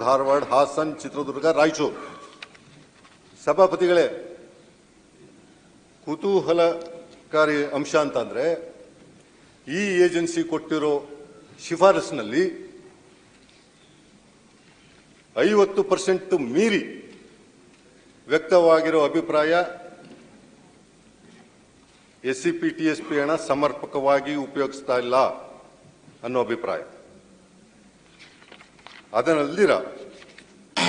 ಧಾರವಾಡ, ಹಾಸನ್, ಚಿತ್ರದುರ್ಗ, ರಾಯಚೂರು. ಸಭಾಪತಿಗಳೇ, ಕುತೂಹಲಕಾರಿ ಅಂಶ ಅಂತಂದ್ರೆ ಈ ಏಜೆನ್ಸಿ ಕೊಟ್ಟಿರೋ ಶಿಫಾರಸಿನಲ್ಲಿ 50% ಮೀರಿ ವ್ಯಕ್ತವಾಗಿರೋ ಅಭಿಪ್ರಾಯ ಎಸ್ಸಿಪಿ ಟಿಎಸ್ಪಿ ಹಣ ಸಮರ್ಪಕವಾಗಿ ಉಪಯೋಗಿಸ್ತಾ ಇಲ್ಲ ಅನ್ನೋ ಅಭಿಪ್ರಾಯ. ಅದನ್ನಲ್ಲಿರ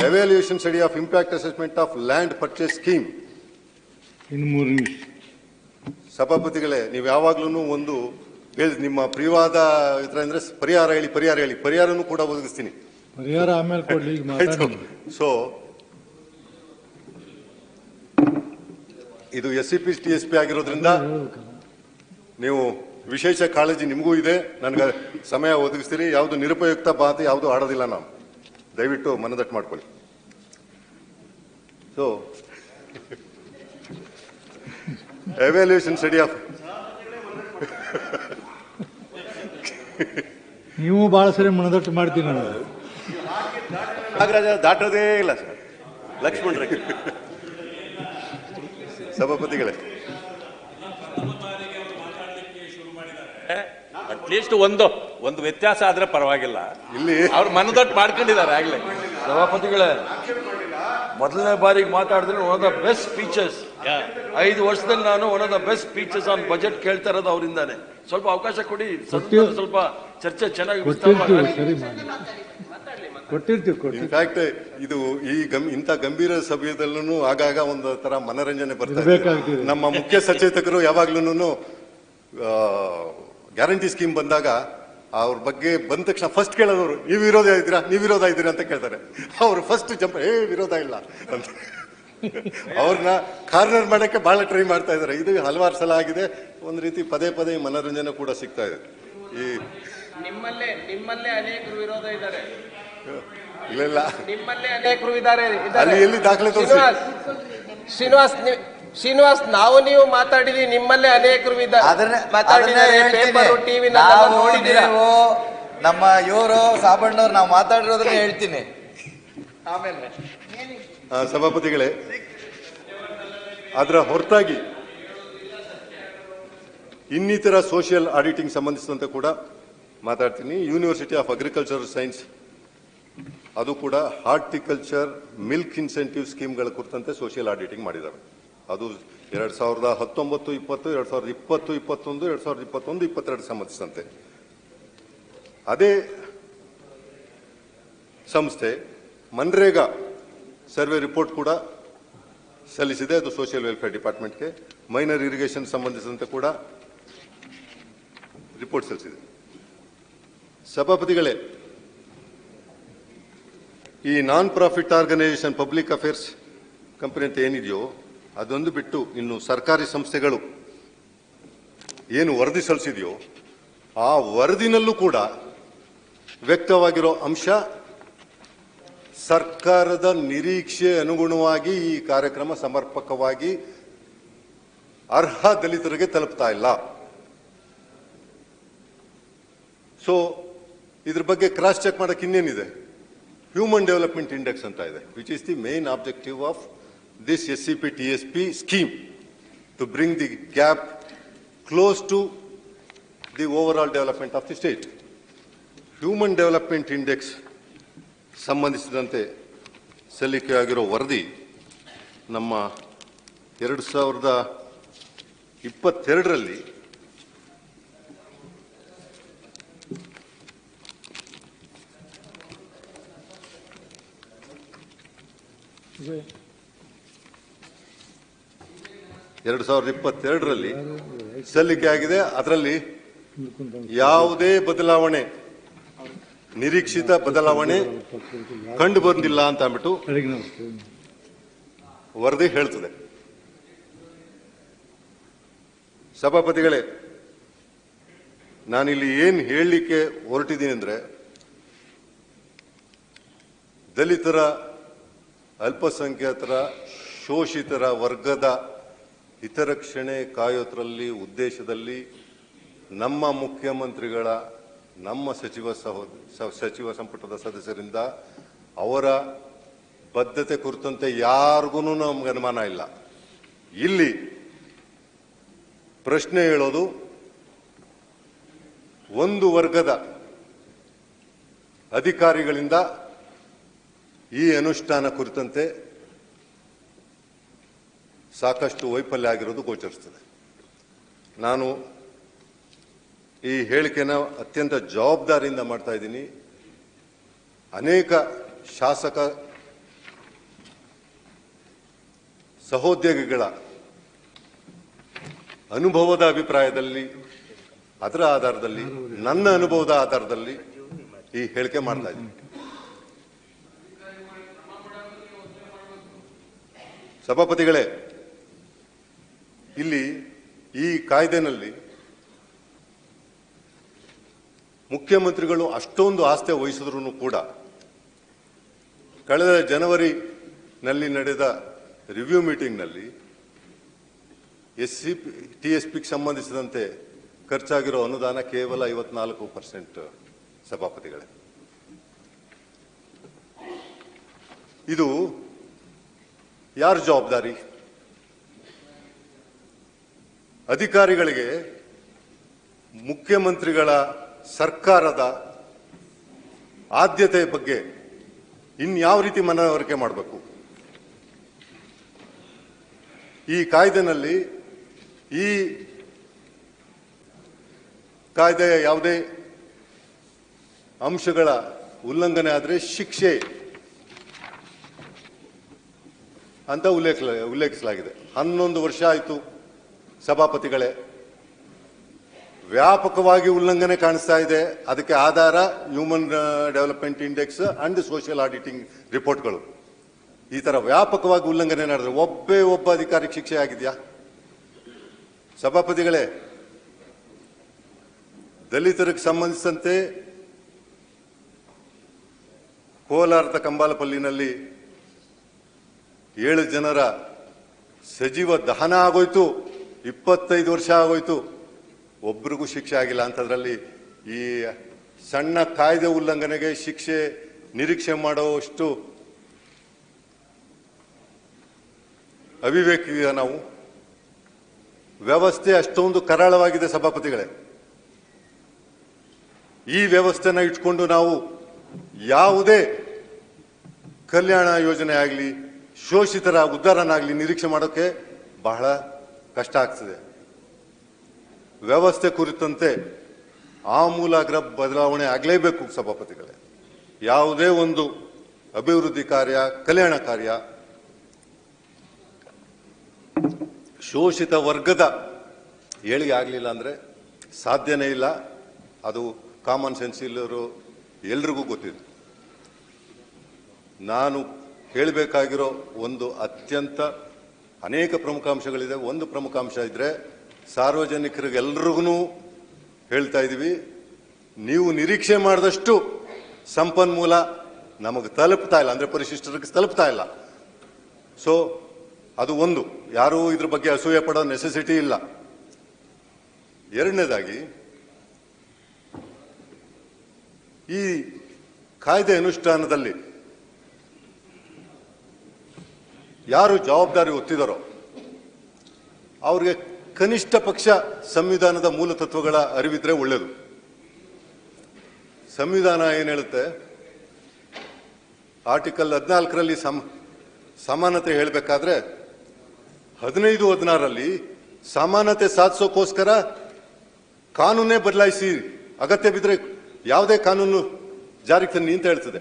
evaluation study of impact assessment of land purchase scheme. ಸಭಾಪತಿಗಳೇ, ನೀವು ಯಾವಾಗ್ಲೂ ಒಂದು ಹೇಳಿ, ನಿಮ್ಮ ಪ್ರಿಯವಾದ ಇತರ ಅಂದ್ರೆ ಪರಿಹಾರ ಹೇಳಿ, ಪರಿಹಾರನೂ ಕೂಡ ಒದಗಿಸ್ತೀನಿ. ಪರಿಹಾರ ಆಮೇಲೆ ಕೊಡ್ಲಿ. ಸೊ ಇದು ಎಸ್ಸಿಪಿ ಟಿಎಸ್ಪಿ ಆಗಿರೋದ್ರಿಂದ ನೀವು ವಿಶೇಷ ಕಾಳಜಿ ನಿಮಗೂ ಇದೆ. ನನಗೆ ಸಮಯ ಒದಗಿಸ್ತೀರಿ. ಯಾವುದು ನಿರುಪಯುಕ್ತ ಮಾತು ಯಾವುದು ಆಡೋದಿಲ್ಲ. ನಾವು ದಯವಿಟ್ಟು ಮನದಟ್ಟು ಮಾಡ್ಕೊಳ್ಳಿ. ಸೊ ಎವ್ಯಾಲ್ಯೂಯೇಷನ್ ಸ್ಟಡಿ ಆಫ್ ನೀವು ಬಹಳ ಸರಿ ಮನದಟ್ಟು ಮಾಡ್ತೀನಿ. ನಾಗರಾಜ ದಾಟೋದೇ ಇಲ್ಲ ಸರ್. ಲಕ್ಷ್ಮಣ್ ರೆಡ್ಡಿ. ಸಭಾಪತಿಗಳೇ, ಅಟ್ಲೀಸ್ಟ್ ಒಂದು ವ್ಯತ್ಯಾಸ ಆದ್ರೆ ಪರವಾಗಿಲ್ಲ. ಇಲ್ಲಿ ಅವ್ರು ಮನದಟ್ಟು ಮಾಡ್ಕೊಂಡಿದ್ದಾರೆ ಆಗ್ಲೇ. ಸಭಾಪತಿಗಳೇ, ಮೊದಲನೇ ಬಾರಿಗೆ ಮಾತಾಡಿದ್ರೆ one of the best speeches. 5 ವರ್ಷದಲ್ಲಿ ನಾನು one of the best speeches on budget ಕೇಳ್ತಾ ಇರೋದು ಅವರಿಂದಾನೆ. ಸ್ವಲ್ಪ ಅವಕಾಶ ಕೊಡಿ, ಸ್ವಲ್ಪ ಚರ್ಚೆ ಚೆನ್ನಾಗಿ ಇನ್ಫ್ಯಾಕ್ಟ್ ಇದು ಇಂಥ ಗಂಭೀರ ಸಭೆಯಲ್ಲೂ ಆಗಾಗ ಒಂದು ತರ ಮನರಂಜನೆ ಬರ್ತಾ ಇದೆ. ನಮ್ಮ ಮುಖ್ಯ ಸಚೇತಕರು ಯಾವಾಗ್ಲೂ ಗ್ಯಾರಂಟಿ ಸ್ಕೀಮ್ ಬಂದಾಗ ಅವ್ರ ಬಗ್ಗೆ ಬಂದ ತಕ್ಷಣ ಫಸ್ಟ್ ಕೇಳೋದವರು, ನೀವು ವಿರೋಧ ಇದ್ದೀರಾ ಅಂತ ಕೇಳ್ತಾರೆ. ಅವ್ರು ಫಸ್ಟ್ ಜಂಪ್, ವಿರೋಧ ಇಲ್ಲ ಅಂತ ಅವ್ರನ್ನ ಕಾರ್ನರ್ ಮಾಡಕ್ಕೆ ಬಹಳ ಟ್ರೈ ಮಾಡ್ತಾ ಇದ್ದಾರೆ. ಇದು ಹಲವಾರು ಸಲ ಆಗಿದೆ. ಒಂದು ರೀತಿ ಪದೇ ಪದೇ ಮನರಂಜನೆ ಕೂಡ ಸಿಗ್ತಾ ಇದೆ. ಈ ನಿಮ್ಮಲ್ಲೇ ಅನೇಕರು ವಿರೋಧ ಇದ್ದಾರೆ. ಇಲ್ಲ, ನಿಮ್ಮಲ್ಲೇ ಅನೇಕರು ಇದ್ದಾರೆ. ಅಲ್ಲಿ ಎಲ್ಲಿ ದಾಖಲೆ ತೋರಿಸಿ. ಶ್ರೀನಿವಾಸ್, ನೀವು ಮಾತಾಡಿದ್ರಿ, ನಿಮ್ಮಲ್ಲೇ ಅನೇಕರು ಮಾತಾಡಿದ್ದಾರೆ. ಪೇಪರ್, ಟಿವಿ ನೋಡಿದ್ದೀರಾ? ನಮ್ಮ ಇವರು ಸಾಬಣ್ಣವ್ರು ನಾವು ಮಾತಾಡಿರೋದನ್ನ ಹೇಳ್ತೀನಿ. ಆಮೇಲೆ ಸಭಾಪತಿಗಳೇ, ಅದರ ಹೊರತಾಗಿ ಇನ್ನಿತರ ಸೋಷಿಯಲ್ ಆಡಿಟಿಂಗ್ ಸಂಬಂಧಿಸಿದಂತೆ ಕೂಡ ಮಾತಾಡ್ತೀನಿ. ಯೂನಿವರ್ಸಿಟಿ ಆಫ್ ಅಗ್ರಿಕಲ್ಚರ್ ಸೈನ್ಸ್ ಅದು ಕೂಡ ಹಾರ್ಟಿಕಲ್ಚರ್ ಮಿಲ್ಕ್ ಇನ್ಸೆಂಟಿವ್ ಸ್ಕೀಮ್ಗಳ ಕುರಿತಂತೆ ಸೋಷಿಯಲ್ ಆಡಿಟಿಂಗ್ ಮಾಡಿದ್ದಾರೆ. ಅದು 2019, 20, 2020, 2021, 2021, 2022 ಸಂಬಂಧಿಸಿದಂತೆ. ಅದೇ ಸಂಸ್ಥೆ ಮನ್ರೇಗಾ ಸರ್ವೆ ರಿಪೋರ್ಟ್ ಕೂಡ ಸಲ್ಲಿಸಿದೆ. ಅದು ಸೋಷಿಯಲ್ ವೆಲ್ಫೇರ್ ಡಿಪಾರ್ಟ್ಮೆಂಟ್ಗೆ. ಮೈನರ್ ಇರಿಗೇಷನ್ ಸಂಬಂಧಿಸಿದಂತೆ ಕೂಡ ರಿಪೋರ್ಟ್ ಸಲ್ಲಿಸಿದೆ. ಸಭಾಪತಿಗಳೇ, ಈ non profit organisation public affairs company ಅಂತ ಏನಿದೆಯೋ ಅದೊಂದು ಬಿಟ್ಟು ಇನ್ನು ಸರ್ಕಾರಿ ಸಂಸ್ಥೆಗಳು ಏನು ವರದಿ ಸಲ್ಲಿಸಿದೆಯೋ ಆ ವರದಿನಲ್ಲೂ ಕೂಡ ವ್ಯಕ್ತವಾಗಿರೋ ಅಂಶ ಸರ್ಕಾರದ ನಿರೀಕ್ಷೆ ಅನುಗುಣವಾಗಿ ಈ ಕಾರ್ಯಕ್ರಮ ಸಮರ್ಪಕವಾಗಿ ಅರ್ಹ ದಲಿತರಿಗೆ ತಲುಪ್ತಾ ಇಲ್ಲ. ಸೊ ಇದ್ರ ಬಗ್ಗೆ ಕ್ರಾಸ್ ಚೆಕ್ ಮಾಡಕ್ಕೆ ಇನ್ನೇನಿದೆ? ಹ್ಯೂಮನ್ ಡೆವಲಪ್ಮೆಂಟ್ ಇಂಡೆಕ್ಸ್ ಅಂತ ಇದೆ, which is the main objective of this SCP TSP scheme, to bring the gap close to the overall development of the state. Human Development Index ಸಂಬಂಧಿಸಿದಂತೆ ಸಲ್ಲಿಕೆಯಾಗಿರೋ ವರದಿ ನಮ್ಮ 2022ರಲ್ಲಿ ಸಲ್ಲಿಕೆ ಆಗಿದೆ. ಅದರಲ್ಲಿ ಯಾವುದೇ ಬದಲಾವಣೆ, ನಿರೀಕ್ಷಿತ ಬದಲಾವಣೆ ಕಂಡು ಬಂದಿಲ್ಲ ಅಂತ ಅಂದ್ಬಿಟ್ಟು ವರದಿ ಹೇಳ್ತದೆ. ಸಭಾಪತಿಗಳೇ, ನಾನಿಲ್ಲಿ ಏನು ಹೇಳಲಿಕ್ಕೆ ಹೊರಟಿದ್ದೀನಿ ಅಂದ್ರೆ, ದಲಿತರ, ಅಲ್ಪಸಂಖ್ಯಾತರ, ಶೋಷಿತರ ವರ್ಗದ ಹಿತರಕ್ಷಣೆ ಕಾಯೋದ್ರಲ್ಲಿ ಉದ್ದೇಶದಲ್ಲಿ ನಮ್ಮ ಮುಖ್ಯಮಂತ್ರಿಗಳ, ನಮ್ಮ ಸಚಿವ ಸಂಪುಟದ ಸದಸ್ಯರಿಂದ ಅವರ ಬದ್ಧತೆ ಕುರಿತಂತೆ ಯಾರಿಗೂ ನಮ್ಗೆ ಅನುಮಾನ ಇಲ್ಲ. ಇಲ್ಲಿ ಪ್ರಶ್ನೆ ಹೇಳೋದು ಒಂದು ವರ್ಗದ ಅಧಿಕಾರಿಗಳಿಂದ ಈ ಅನುಷ್ಠಾನ ಕುರಿತಂತೆ ಸಾಕಷ್ಟು ವೈಫಲ್ಯ ಆಗಿರೋದು ಗೋಚರಿಸ್ತದೆ. ನಾನು ಈ ಹೇಳಿಕೆನ ಅತ್ಯಂತ ಜವಾಬ್ದಾರಿಯಿಂದ ಮಾಡ್ತಾ ಇದ್ದೀನಿ. ಅನೇಕ ಶಾಸಕ ಸಹೋದ್ಯೋಗಿಗಳ ಅನುಭವದ ಅಭಿಪ್ರಾಯದಲ್ಲಿ, ಅದರ ಆಧಾರದಲ್ಲಿ, ನನ್ನ ಅನುಭವದ ಆಧಾರದಲ್ಲಿ ಈ ಹೇಳಿಕೆ ಮಾಡ್ತಾ ಇದ್ದೀನಿ. ಸಭಾಪತಿಗಳೇ, ಇಲ್ಲಿ ಈ ಕಾಯ್ದೆನಲ್ಲಿ ಮುಖ್ಯಮಂತ್ರಿಗಳು ಅಷ್ಟೊಂದು ಆಸ್ಥೆ ವಹಿಸಿದ್ರು ಕೂಡ ಕಳೆದ ಜನವರಿನಲ್ಲಿ ನಡೆದ ರಿವ್ಯೂ ಮೀಟಿಂಗ್ನಲ್ಲಿ TSPಗೆ ಸಂಬಂಧಿಸಿದಂತೆ ಖರ್ಚಾಗಿರೋ ಅನುದಾನ ಕೇವಲ 54% ಸಭಾಪತಿಗಳೇ. ಇದು ಯಾರ ಜವಾಬ್ದಾರಿ? ಅಧಿಕಾರಿಗಳಿಗೆ ಮುಖ್ಯಮಂತ್ರಿಗಳ ಸರ್ಕಾರದ ಆದ್ಯತೆಯ ಬಗ್ಗೆ ಇನ್ಯಾವ ರೀತಿ ಮನವರಿಕೆ ಮಾಡಬೇಕು? ಈ ಕಾಯ್ದೆನಲ್ಲಿ ಈ ಕಾಯ್ದೆಯ ಯಾವುದೇ ಅಂಶಗಳ ಉಲ್ಲಂಘನೆ ಆದರೆ ಶಿಕ್ಷೆ ಅಂತ ಉಲ್ಲೇಖಿಸಲಾಗಿದೆ. 11 ವರ್ಷ ಆಯಿತು ಸಭಾಪತಿಗಳೇ. ವ್ಯಾಪಕವಾಗಿ ಉಲ್ಲಂಘನೆ ಕಾಣಿಸ್ತಾ ಇದೆ. ಅದಕ್ಕೆ ಆಧಾರ human development index and social auditing ರಿಪೋರ್ಟ್ಗಳು. ಈ ತರ ವ್ಯಾಪಕವಾಗಿ ಉಲ್ಲಂಘನೆ ನಡೆದ್ರೆ ಒಬ್ಬ ಅಧಿಕಾರಿಗೆ ಶಿಕ್ಷೆ ಆಗಿದೆಯಾ? ಸಭಾಪತಿಗಳೇ, ದಲಿತರಿಗೆ ಸಂಬಂಧಿಸಿದಂತೆ ಕೋಲಾರದ ಕಂಬಾಲಪಲ್ಲಿನಲ್ಲಿ 7 ಜನರ ಸಜೀವ ದಹನ ಆಗೋಯ್ತು. 25 ವರ್ಷ ಆಗೋಯ್ತು, ಒಬ್ರಿಗೂ ಶಿಕ್ಷೆ ಆಗಿಲ್ಲ. ಅಂಥದ್ರಲ್ಲಿ ಈ ಸಣ್ಣ ಕಾಯ್ದೆ ಉಲ್ಲಂಘನೆಗೆ ಶಿಕ್ಷೆ ನಿರೀಕ್ಷೆ ಮಾಡೋಷ್ಟು ಅವಿವೇಕಿಯ ನಾವು? ವ್ಯವಸ್ಥೆ ಅಷ್ಟೊಂದು ಕರಾಳವಾಗಿದೆ ಸಭಾಪತಿಗಳೇ. ಈ ವ್ಯವಸ್ಥೆನ ಇಟ್ಕೊಂಡು ನಾವು ಯಾವುದೇ ಕಲ್ಯಾಣ ಯೋಜನೆ ಆಗಲಿ, ಶೋಷಿತರ ಉದ್ಧಾರನಾಗಲಿ ನಿರೀಕ್ಷೆ ಮಾಡೋಕ್ಕೆ ಬಹಳ ಕಷ್ಟ ಆಗ್ತದೆ. ವ್ಯವಸ್ಥೆ ಕುರಿತಂತೆ ಆಮೂಲಾಗ್ರ ಬದಲಾವಣೆ ಆಗಲೇಬೇಕು ಸಭಾಪತಿಗಳೇ. ಯಾವುದೇ ಒಂದು ಅಭಿವೃದ್ಧಿ ಕಾರ್ಯ, ಕಲ್ಯಾಣ ಕಾರ್ಯ ಶೋಷಿತ ವರ್ಗದ ಏಳಿಗೆ ಆಗಲಿಲ್ಲ ಅಂದರೆ ಸಾಧ್ಯನೇ ಇಲ್ಲ. ಅದು ಕಾಮನ್ ಸೆನ್ಸ್ ಇಲ್ಲರು ಎಲ್ರಿಗೂ ಗೊತ್ತಿದೆ. ನಾನು ಹೇಳಬೇಕಾಗಿರೋ ಒಂದು ಅನೇಕ ಪ್ರಮುಖ ಅಂಶಗಳಿದೆ. ಒಂದು ಪ್ರಮುಖ ಅಂಶ ಇದ್ರೆ ಸಾರ್ವಜನಿಕರಿಗೆಲ್ರಿಗೂ ಹೇಳ್ತಾ ಇದ್ದೀವಿ, ನೀವು ನಿರೀಕ್ಷೆ ಮಾಡಿದಷ್ಟು ಸಂಪನ್ಮೂಲ ನಮಗೆ ತಲುಪ್ತಾ ಇಲ್ಲ, ಅಂದರೆ ಪರಿಶಿಷ್ಟರಿಗೆ ತಲುಪ್ತಾ ಇಲ್ಲ. ಸೊ ಅದು ಒಂದು, ಯಾರೂ ಇದ್ರ ಬಗ್ಗೆ ಅಸೂಯೆ ಪಡೋ ನೆಸೆಸಿಟಿ ಇಲ್ಲ. ಎರಡನೇದಾಗಿ, ಈ ಕಾಯ್ದೆ ಅನುಷ್ಠಾನದಲ್ಲಿ ಯಾರು ಜವಾಬ್ದಾರಿ ಹೊತ್ತಿದಾರೋ ಅವ್ರಿಗೆ ಕನಿಷ್ಠ ಪಕ್ಷ ಸಂವಿಧಾನದ ಮೂಲ ತತ್ವಗಳ ಅರಿವಿದ್ರೆ ಒಳ್ಳೆಯದು. ಸಂವಿಧಾನ ಏನು ಹೇಳುತ್ತೆ? ಆರ್ಟಿಕಲ್ 14ರಲ್ಲಿ ಸಮಾನತೆ ಹೇಳಬೇಕಾದ್ರೆ 15-16ರಲ್ಲಿ ಸಮಾನತೆ ಸಾಧಿಸೋಕ್ಕೋಸ್ಕರ ಕಾನೂನೇ ಬದಲಾಯಿಸಿ, ಅಗತ್ಯ ಬಿದ್ದರೆ ಯಾವುದೇ ಕಾನೂನು ಜಾರಿಗೆ ತನ್ನಿ ಅಂತ ಹೇಳ್ತದೆ.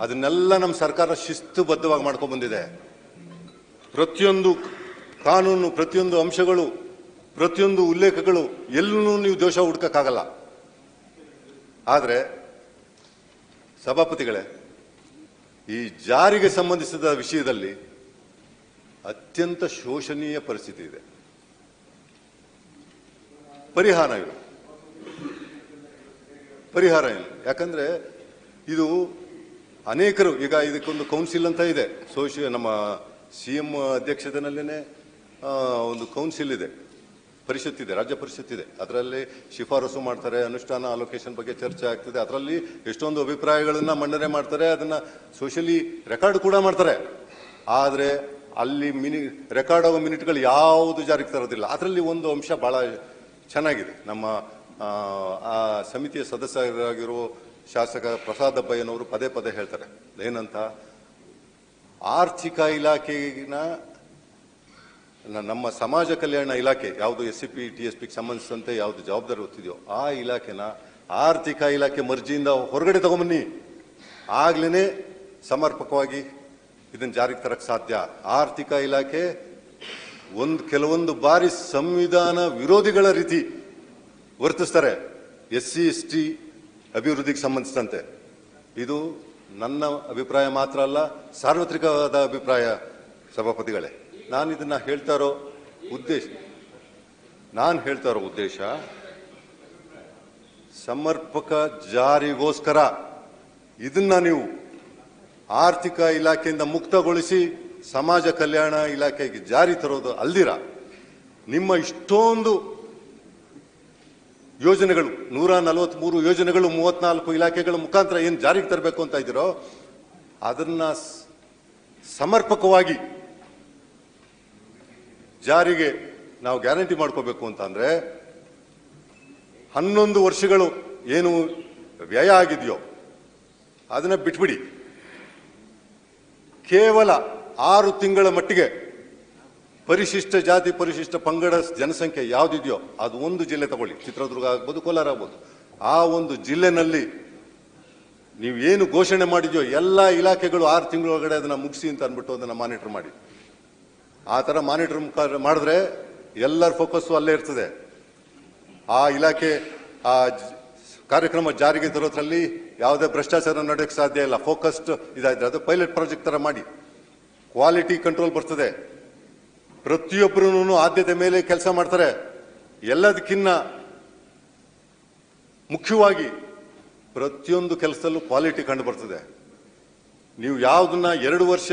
ಅದನ್ನೆಲ್ಲ ನಮ್ಮ ಸರ್ಕಾರ ಶಿಸ್ತುಬದ್ಧವಾಗಿ ಮಾಡ್ಕೊಂಡು ಬಂದಿದೆ. ಪ್ರತಿಯೊಂದು ಕಾನೂನು, ಪ್ರತಿಯೊಂದು ಅಂಶಗಳು, ಪ್ರತಿಯೊಂದು ಉಲ್ಲೇಖಗಳು ಎಲ್ಲೂ ನೀವು ದೋಷ ಹುಡ್ಕಕ್ಕಾಗಲ್ಲ. ಆದರೆ ಸಭಾಪತಿಗಳೇ, ಈ ಜಾರಿಗೆ ಸಂಬಂಧಿಸಿದ ವಿಷಯದಲ್ಲಿ ಅತ್ಯಂತ ಶೋಷನೀಯ ಪರಿಸ್ಥಿತಿ ಇದೆ. ಪರಿಹಾರ ಇಲ್ಲ. ಯಾಕಂದ್ರೆ ಇದು ಅನೇಕರು, ಈಗ ಇದಕ್ಕೊಂದು ಕೌನ್ಸಿಲ್ ಅಂತ ಇದೆ, ನಮ್ಮ CM ಅಧ್ಯಕ್ಷತೆಯಲ್ಲೇನೆ ಒಂದು ಕೌನ್ಸಿಲ್ ಇದೆ. ಪರಿಷತ್ತಿದೆ, ರಾಜ್ಯ ಪರಿಷತ್ತಿದೆ. ಅದರಲ್ಲಿ ಶಿಫಾರಸು ಮಾಡ್ತಾರೆ, ಅನುಷ್ಠಾನ ಅಲೋಕೇಶನ್ ಬಗ್ಗೆ ಚರ್ಚೆ ಆಗ್ತದೆ. ಅದರಲ್ಲಿ ಎಷ್ಟೊಂದು ಅಭಿಪ್ರಾಯಗಳನ್ನ ಮಂಡನೆ ಮಾಡ್ತಾರೆ, ಅದನ್ನ ಸೋಷಿಯಲಿ ರೆಕಾರ್ಡ್ ಕೂಡ ಮಾಡ್ತಾರೆ. ಆದರೆ ಅಲ್ಲಿ ರೆಕಾರ್ಡ್ ಆಗೋ ಮಿನಿಟ್ಗಳು ಯಾವುದು ಜಾರಿಗೆ ತರೋದಿಲ್ಲ. ಅದರಲ್ಲಿ ಒಂದು ಅಂಶ ಬಹಳ ಚೆನ್ನಾಗಿದೆ. ನಮ್ಮ ಆ ಸಮಿತಿಯ ಸದಸ್ಯರಾಗಿರೋ ಶಾಸಕ ಪ್ರಸಾದ್ ಅಬ್ಬಯ್ಯನವರು ಪದೇ ಪದೇ ಹೇಳ್ತಾರೆ, ಏನಂತ, ಆರ್ಥಿಕ ಇಲಾಖೆಗಿನ ನಮ್ಮ ಸಮಾಜ ಕಲ್ಯಾಣ ಇಲಾಖೆ ಯಾವುದು SCP TSP ಸಂಬಂಧಿಸಿದಂತೆ ಯಾವುದು ಜವಾಬ್ದಾರಿ ಹೊತ್ತಿದೆಯೋ ಆ ಇಲಾಖೆನ ಆರ್ಥಿಕ ಇಲಾಖೆ ಮರ್ಜಿಯಿಂದ ಹೊರಗಡೆ ತಗೊಂಬನ್ನಿ, ಆಗ್ಲೇ ಸಮರ್ಪಕವಾಗಿ ಇದನ್ನು ಜಾರಿಗೆ ತರಕ್ಕೆ ಸಾಧ್ಯ. ಆರ್ಥಿಕ ಇಲಾಖೆ ಕೆಲವೊಂದು ಬಾರಿ ಸಂವಿಧಾನ ವಿರೋಧಿಗಳ ರೀತಿ ವರ್ತಿಸ್ತಾರೆ SC ST ಅಭಿವೃದ್ಧಿಗೆ ಸಂಬಂಧಿಸಿದಂತೆ. ಇದು ನನ್ನ ಅಭಿಪ್ರಾಯ ಮಾತ್ರ ಅಲ್ಲ, ಸಾರ್ವತ್ರಿಕವಾದ ಅಭಿಪ್ರಾಯ ಸಭಾಪತಿಗಳೇ. ನಾನು ಇದನ್ನ ಹೇಳ್ತಾ ಇರೋ ಉದ್ದೇಶ ಸಮರ್ಪಕ ಜಾರಿಗೋಸ್ಕರ ಇದನ್ನ ನೀವು ಆರ್ಥಿಕ ಇಲಾಖೆಯಿಂದ ಮುಕ್ತಗೊಳಿಸಿ ಸಮಾಜ ಕಲ್ಯಾಣ ಇಲಾಖೆಗೆ ಜಾರಿ ತರೋದು ಅಲ್ದಿರ ನಿಮ್ಮ ಇಷ್ಟೊಂದು ಯೋಜನೆಗಳು 143 ಯೋಜನೆಗಳು 34 ಇಲಾಖೆಗಳ ಮುಖಾಂತರ ಏನು ಜಾರಿಗೆ ತರಬೇಕು ಅಂತ ಇದ್ದೀರೋ ಅದನ್ನ ಸಮರ್ಪಕವಾಗಿ ಜಾರಿಗೆ ನಾವು ಗ್ಯಾರಂಟಿ ಮಾಡ್ಕೋಬೇಕು ಅಂತ ಅಂದ್ರೆ 11 ವರ್ಷಗಳು ಏನು ವ್ಯಯ ಆಗಿದೆಯೋ ಅದನ್ನ ಬಿಟ್ಬಿಡಿ. ಕೇವಲ 6 ತಿಂಗಳ ಮಟ್ಟಿಗೆ ಪರಿಶಿಷ್ಟ ಜಾತಿ ಪರಿಶಿಷ್ಟ ಪಂಗಡ ಜನಸಂಖ್ಯೆ ಯಾವುದಿದೆಯೋ ಅದು ಒಂದು ಜಿಲ್ಲೆ ತಗೊಳ್ಳಿ, ಚಿತ್ರದುರ್ಗ ಆಗ್ಬೋದು, ಕೋಲಾರ ಆಗ್ಬೋದು. ಆ ಒಂದು ಜಿಲ್ಲೆನಲ್ಲಿ ನೀವು ಏನು ಘೋಷಣೆ ಮಾಡಿದ್ಯೋ ಎಲ್ಲ ಇಲಾಖೆಗಳು 6 ತಿಂಗಳೊಳಗಡೆ ಅದನ್ನ ಮುಗಿಸಿ ಅಂತ ಅಂದ್ಬಿಟ್ಟು ಅದನ್ನ ಮಾನಿಟರ್ ಮಾಡಿ. ಆ ಥರ ಮಾನಿಟರ್ ಮಾಡಿದ್ರೆ ಎಲ್ಲರ ಫೋಕಸ್ಸು ಅಲ್ಲೇ ಇರ್ತದೆ. ಆ ಇಲಾಖೆ ಆ ಕಾರ್ಯಕ್ರಮ ಜಾರಿಗೆ ತರೋದ್ರಲ್ಲಿ ಯಾವುದೇ ಭ್ರಷ್ಟಾಚಾರ ನಡೆಯಕ್ಕೆ ಸಾಧ್ಯ ಇಲ್ಲ. ಫೋಕಸ್ಡ್ ಇದಾದ್ರೆ ಅದು ಪೈಲಟ್ ಪ್ರಾಜೆಕ್ಟ್ ತರ ಮಾಡಿ, ಕ್ವಾಲಿಟಿ ಕಂಟ್ರೋಲ್ ಬರ್ತದೆ. ಪ್ರತಿಯೊಬ್ಬರೂ ಆದ್ಯತೆ ಮೇಲೆ ಕೆಲಸ ಮಾಡ್ತಾರೆ. ಎಲ್ಲದಕ್ಕಿನ್ನ ಮುಖ್ಯವಾಗಿ ಪ್ರತಿಯೊಂದು ಕೆಲಸದಲ್ಲೂ ಕ್ವಾಲಿಟಿ ಕಂಡು ಬರ್ತದೆ. ನೀವು ಯಾವುದನ್ನ 2 ವರ್ಷ